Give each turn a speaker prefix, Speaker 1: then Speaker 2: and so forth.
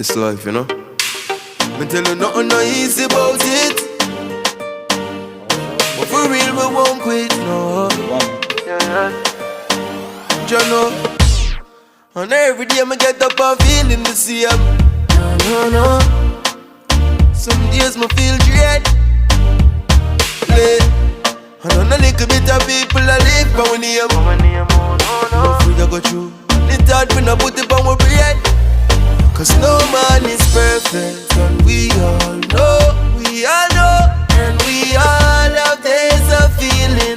Speaker 1: this life, you know. Me tell you nothing no easy about it, but for real we won't quit, no. You know, and every day me get up and feeling the same. No. Some days me feel dread. And on a little bit of people I live by my name. No free to go through. It's hard when I put it on my bread. Cause no man is perfect, and we all know, and we all have days of feeling